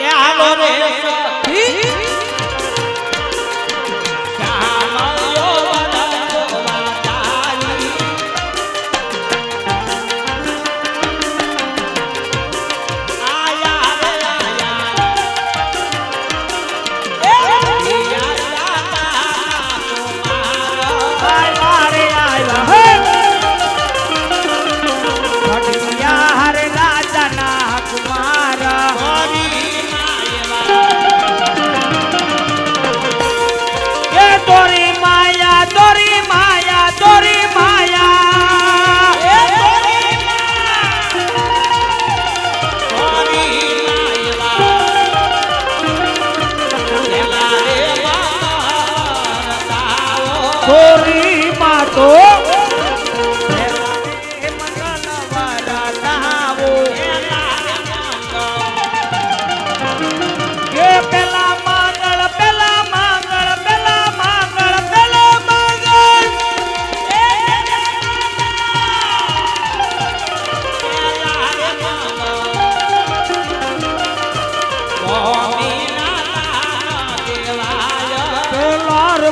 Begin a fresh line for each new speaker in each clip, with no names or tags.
એ હાલો રે સખી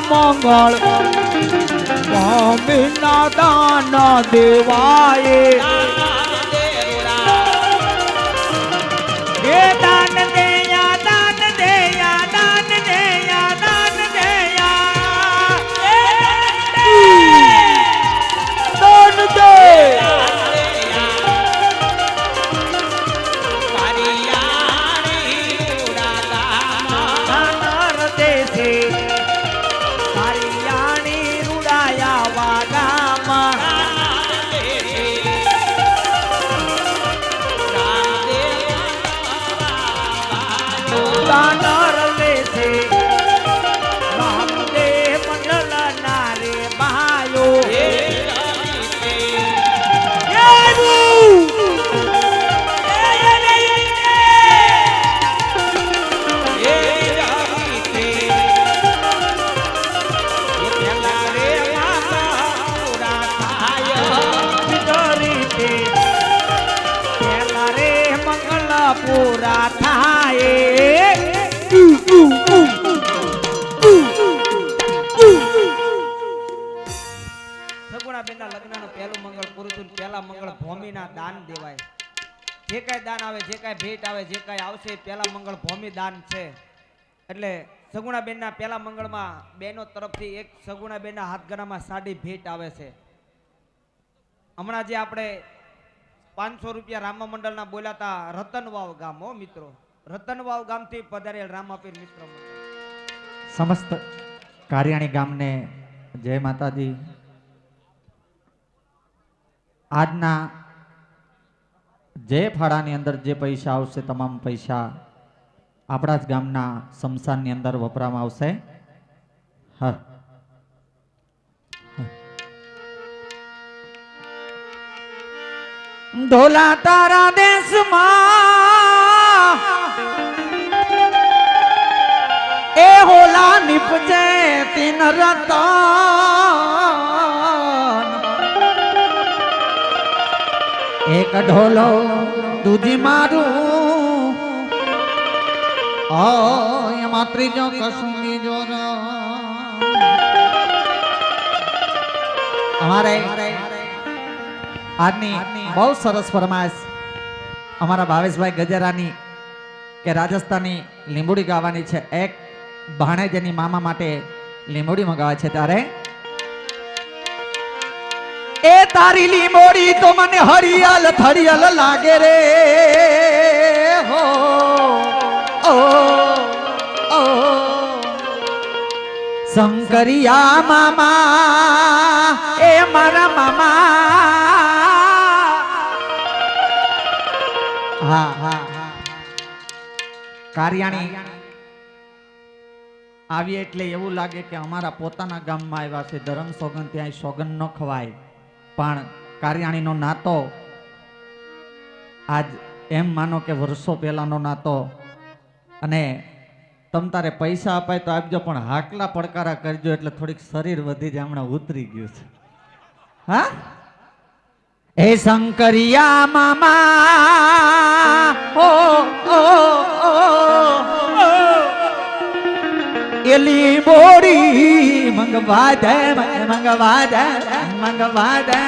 મંગળ સ્વામીના દાન દેવાય એ દાન દેયા દાન દેયા દાન દેયા દાન દેયા દાન દે પૂરા થાય સગુણાબેનના લગ્નનું પહેલું મંગળ પૂરું થયું. પહેલા મંગળ ભૂમિના દાન દેવાય. જે કાંઈ દાન આવે, જે કાંઈ ભેટ આવે, જે કાંઈ આવશે પહેલા મંગળ ભૂમિ દાન છે. એટલે સગુણાબેનના પહેલા મંગળમાં બેનો તરફથી એક સગુણાબેનના હાથગણામાં સાડી ભેટ આવે છે. હમણાં જે આપણે 500 રૂપિયા રામા મંડળના બોલાતા રતનવાવ ગામ, હો મિત્રો, રતનવાવ ગામથી પધારેલ રામાપીર મિત્ર
સમસ્ત કારિયાણી ગામને જય માતાજી. આજના જે ફાળાની અંદર જે પૈસા આવશે તમામ પૈસા આપણા જ ગામના સ્મશાનની અંદર વપરાવામાં આવશે. હા, ઢોલા તારા દેશમાં એ હોલા નિપજે તીન રતન એક ઢોલો દૂધી મારું એમાં ત્રીજો કસુંબી જોર. અમારે આજની બહુ સરસ ફરમાઈશ અમારા ભાવેશભાઈ ગજરાની કે રાજસ્થાની લીંબુડી ગાવાની છે. એક ભાણેજની મામા માટે લીંબુડી મંગાવે છે. ત્યારે એ તારી લીંબોડી તો મને હરિયલ થરિયલ લાગે રે હો ઓ ઓ શંકરિયા મામા એ મારા મામા. હા હા હા, કારિયાણી આવી એટલે એવું લાગે કે અમારા પોતાના ગામમાં આવ્યા છે. ધરમ સોગન ત્યાં સોગન ન ખવાય, પણ કારિયાણીનો નાતો આજ એમ માનો કે વર્ષો પહેલાનો નાતો. અને તમ તારે પૈસા અપાય તો આપજો, પણ હાકલા પડકારા કરજો એટલે થોડીક શરીર વધી જાય. હમણાં ઉતરી ગયું છે. હા, એ શંકરિયા મામા ઓ ઓ ઓ લીંબોડી મંગવા દે મંગવા દે મંગવા દે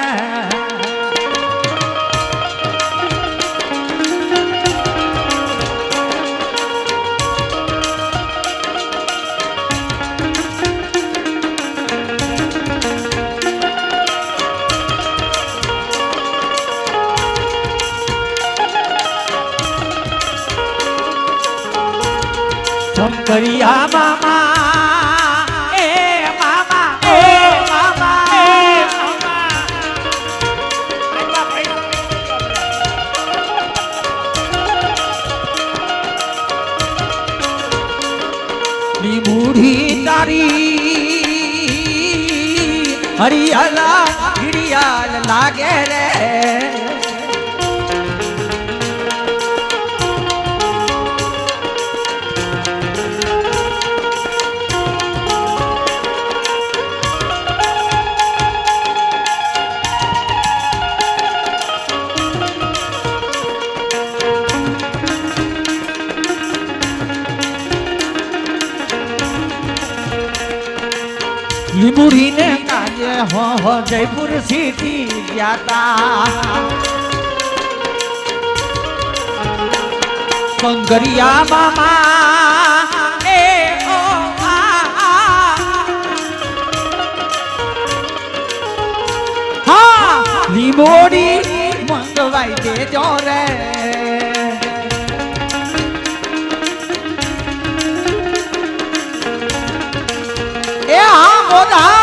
શંકરિયા મામા એ મામા એ મામા એ લીંબુડી તારી હરિયાલા ઘડિયાળ લાગે રે લીંબુડી ને કાજે હો જયપુર સિટી ગયા શંકરિયા મામા એ ઓ હા લીંબોડી મંગવાઈ દેજો રે એ હા મોદા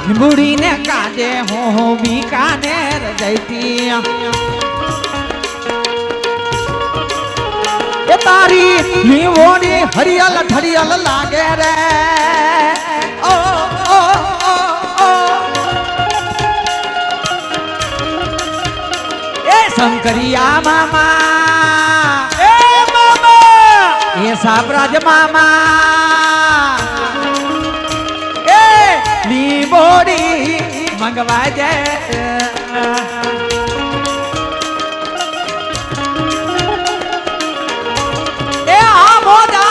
લીંબુડી ને કાજે હો બીકાનેર જઈતી એ તારી લીંબોડી હરિયલ ઠરિયલ લાગે રે ઓ ઓ ઓ એ શંકરિયા મામા એ મામા એ સાબરાજ મામા લીંબોડી મંગવા દે એ આ મોદા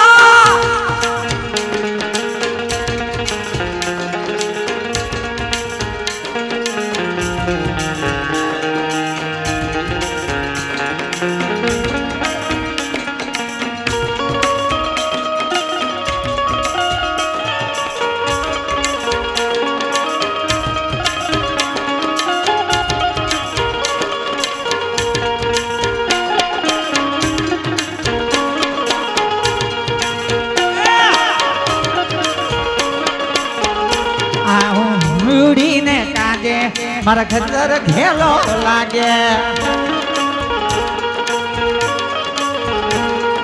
મારા ખતર ઘેલો લાગે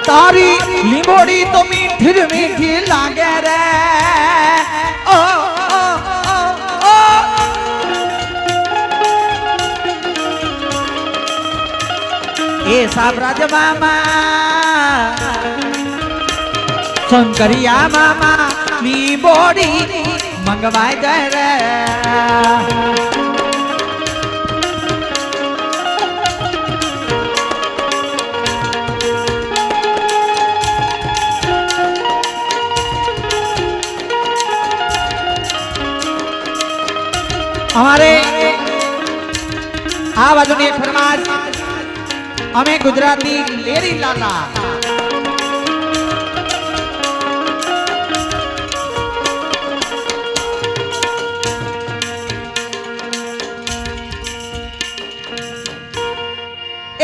તારી લીંબોડી તો મીઠી મીઠી લાગે રે ઓ એ સાબરાજ મામા શંકરિયા મામા લીંબોડી મંગવાઈ જાય રે हमारे आ बाजूनी एक फरमाज हमें गुजराती लेरी लाला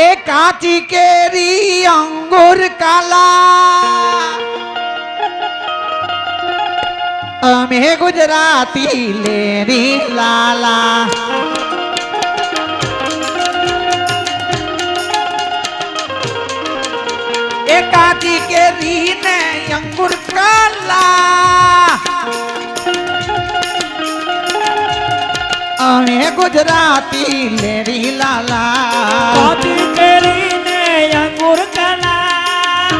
एक काची केरी अंगूर काला અમે ગુજરાતી લેરી લાલા એકાકી કાચી કેરી ને અંગુર કાલા અને ગુજરાતી લેરી લાલા
કાચી કેરી ને અંગુર કાલા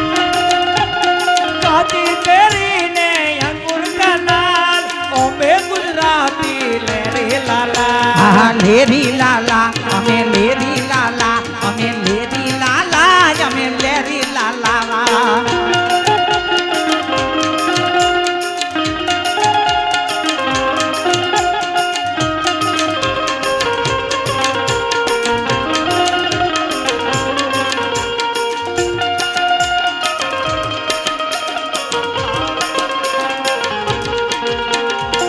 કાચી કેરી ને અંગુર કાલા અમે ગુજરાતી લેરી લાલા
હા લેરી લાલા અમે લેરી લાલા અમે લેરી લાલા અમે લેરી લાલા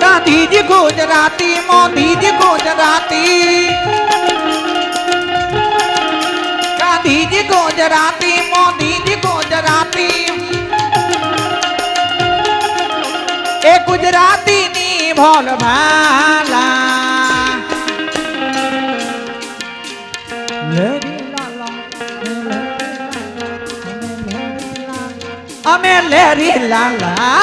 ગાંધીજી ગુજરાતી મોદીજી ગુજરાતી ગાંધીજી ગુજરાતી મોદીજી ગુજરાતી એ ગુજરાતી ની ભોલ ભાલા અમે લેરી લાલા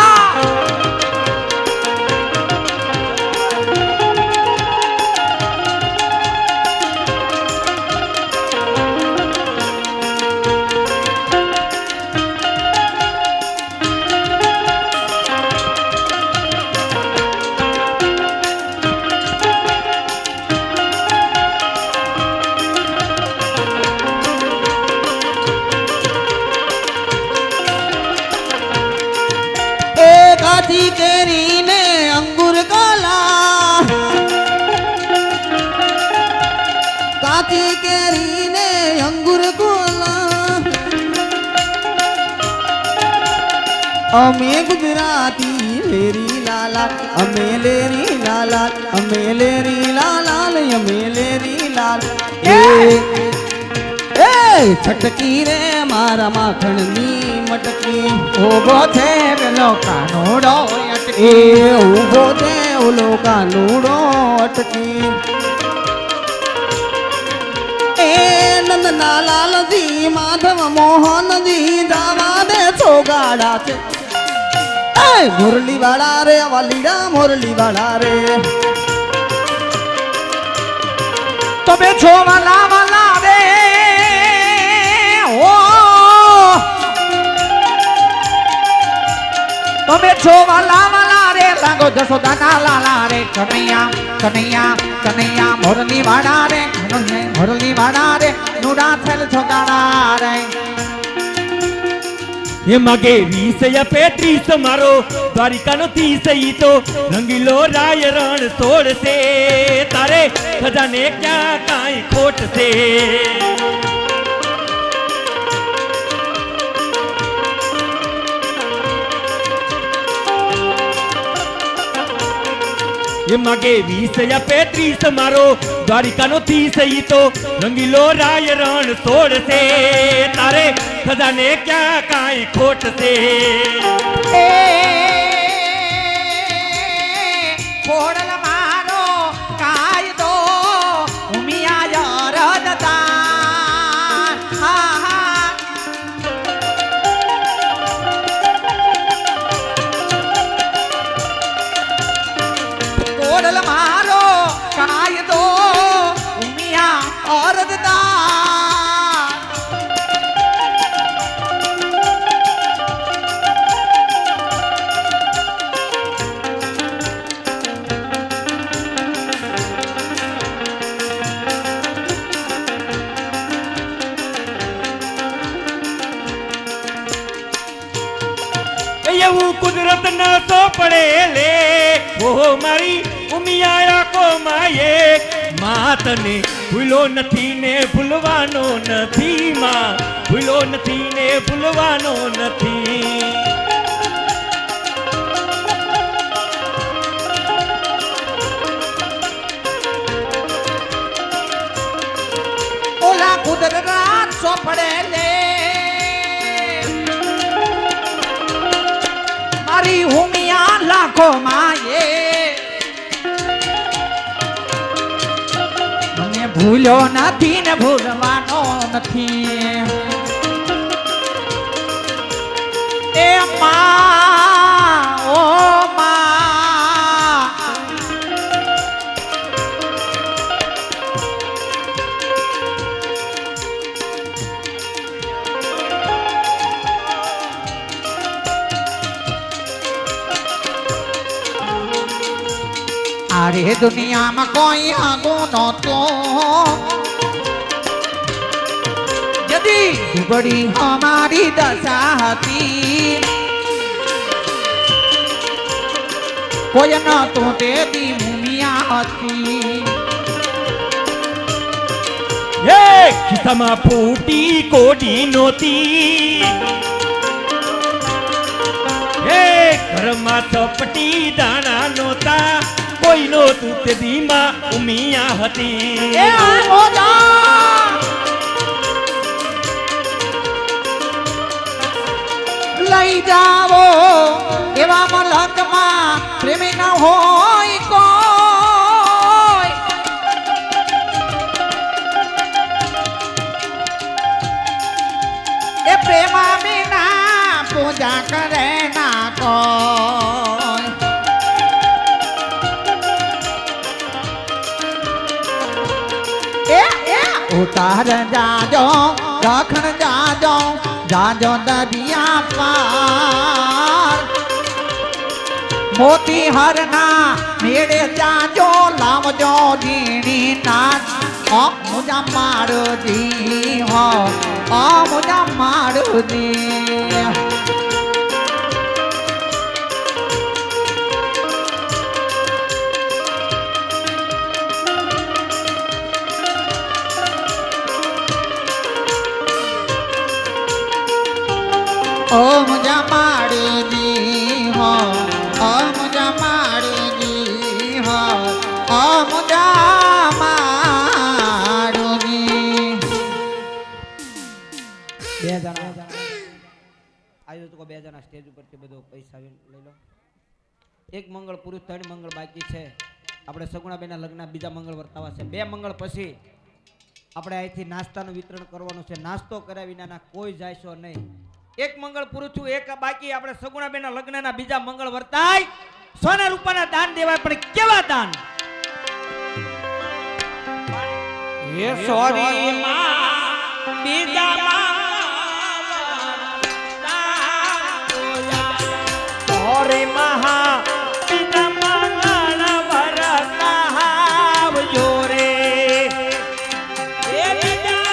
કાચી કેરી ને અંગુર કાલા કાચી કેરી ને અંગુર કાલા અમે ગુજરાતી લેરી લાલા અમે લેરી લાલા અમે લેરી લાલા અમે લેરી લાલ એ છટકી રે મારા માખણ ની મટકી
ઉભો છે પેલો કાનોડો
એ ઉભો છે ઓલો કાનુડો અટકી એ નંદના લાલજી માધવ મોહનજી જાવા દે છોગાડા છે એ મુરલી વાળા રે વાલીડા મુરલી વાળા રે
તમે છો વાલા વાલા રે ઓ તમે છો વાલા વાલા રે લાગો જસોદાના લાલા રે કનૈયા કનૈયા કનૈયા મોરલી વાડા રે મોરલી વાડા રે નુડા થેલ છોદાના રે
એ માગે 20 या 35 મારો દ્વારિકાનો 30 ઈ તો રંગીલો રાય રણ છોડશે તારે ખજાને ક્યાં કાંઈ ખોટ છે એ માગે 20 या 35 મારો દ્વારિકાનો 30 ઈ તો રંગીલો રાય રણ છોડશે તારે ખજાને ક્યાં કાંઈ ખોટ છે
એ ખોડલ મારો કાયદો ઉમિયા યરદતા હા હા ખોડલ મારો કાયદો ઉમિયા અરદતા
એવું કુદરત ના તો પડે લે ઓ મારી ઉમિયા કો માયે માં તને ભૂલો નથી ને ભૂલવાનો નથી માં ભૂલો નથી ને ભૂલવાનો નથી
ઓલા કુદરત સો પડે લે મારી હુમિયા લાખો માયે મને ભૂલ્યો નથી ને ભૂલવાનો નથી
એ માં ઓ માં અરે દુનિયામાં કોઈ આગો નહોતો यदि बड़ी हमारी दशा હતી કોઈ ન તો તે દી મુનિયા હતી
એ ખિસ્સામાં ફૂટી કોડી નહોતી એ ઘરમાં ચપટી દાણા નહોતા કોઈ નહોતું તે દીમાં ઉમિયા હતી
એ ઓજા લઈ જાવો એવા મલકમાં પ્રેમી ન હોય કોઈ એ પ્રેમા વિના પૂજા કરે ના કોઈ એ ઉતાર જાજો રખણ જાજો જાજો દરિયા પાર મોતી હરના મેળે જાજો લાવજો જીણી નાચ ઓ મુજા મારુજી હો ઓ મુજા મારુજી ઓ મુજા મારુજી હો ઓ મુજા મારુજી હો ઓ મુજા મારુજી
બે જણા આવ્યો તો બે જણા સ્ટેજ ઉપરથી બધો પૈસા લઈ લો એક મંગળ પુરુષ 3 મંગળ બાકી છે આપણે સગુણાબેનના લગ્ન બીજા મંગળ વર્તાવા છે 2 મંગળ પછી આપણે અહીંથી નાસ્તાનું વિતરણ કરવાનું છે નાસ્તો કર્યા વિનાના કોઈ જાયશો નહીં એક મંગળ પૂરું થયું એક બાકી આપણે સગુણાબેનના લગ્નના બીજા મંગળ વર્તાય સોના રૂપાના દાન દેવાય પણ કેવા દાન એ સોરી માં બીજા સોરે મહા બીજા મંગળ વર્તાવ જોરે એ બીજા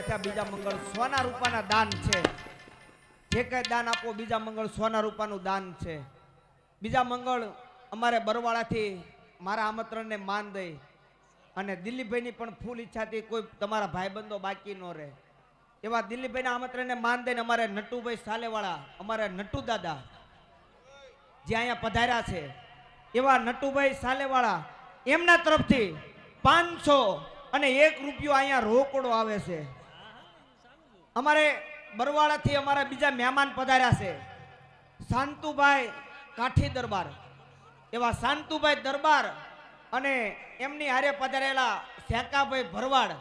છે આ બીજા મંગળ સોના રૂપાના દાન છે. જે કઈ દાન આપો બીજા મંગળ સોના રૂપાનું દાન છે. બીજા મંગળ અમારે બરવાળાથી મારા આમંત્રણને માન દઈ અને દિલીપભાઈની પણ ફૂલ ઈચ્છાથી કોઈ તમારા ભાઈબંધો બાકી ન રહે એવા દિલીપભાઈના આમંત્રણને માન દઈને અમારે નટુભાઈ સાલેવાળા અમારે નટુ દાદા જે અહીંયા પધાર્યા છે એવા નટુભાઈ સાલેવાળા એમના તરફથી 500 અને 1 રૂપિયો અહીંયા રોકડો આવે છે. અમારે બરવાળાથી અમારા બીજા મહેમાન પધાર્યા છે શાંતુભાઈ કાઠી દરબાર એવા શાંતુભાઈ દરબાર અને એમની હારે પધારેલા શેકાભાઈ ભરવાડ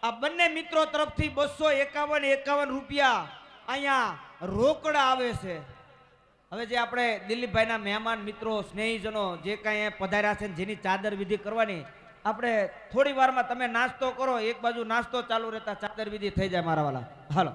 આ બંને મિત્રો તરફથી 251 રૂપિયા અહીંયા રોકડા આવે છે. હવે જે આપણે દિલીપભાઈના મહેમાન મિત્રો સ્નેહીજનો જે કાંઈ પધાર્યા છે જેની ચાદર વિધિ કરવાની આપણે થોડી વારમાં તમે નાસ્તો કરો એક બાજુ નાસ્તો ચાલુ રહેતા ચાદર વિધિ થઈ જાય મારા વાલા. હાલો.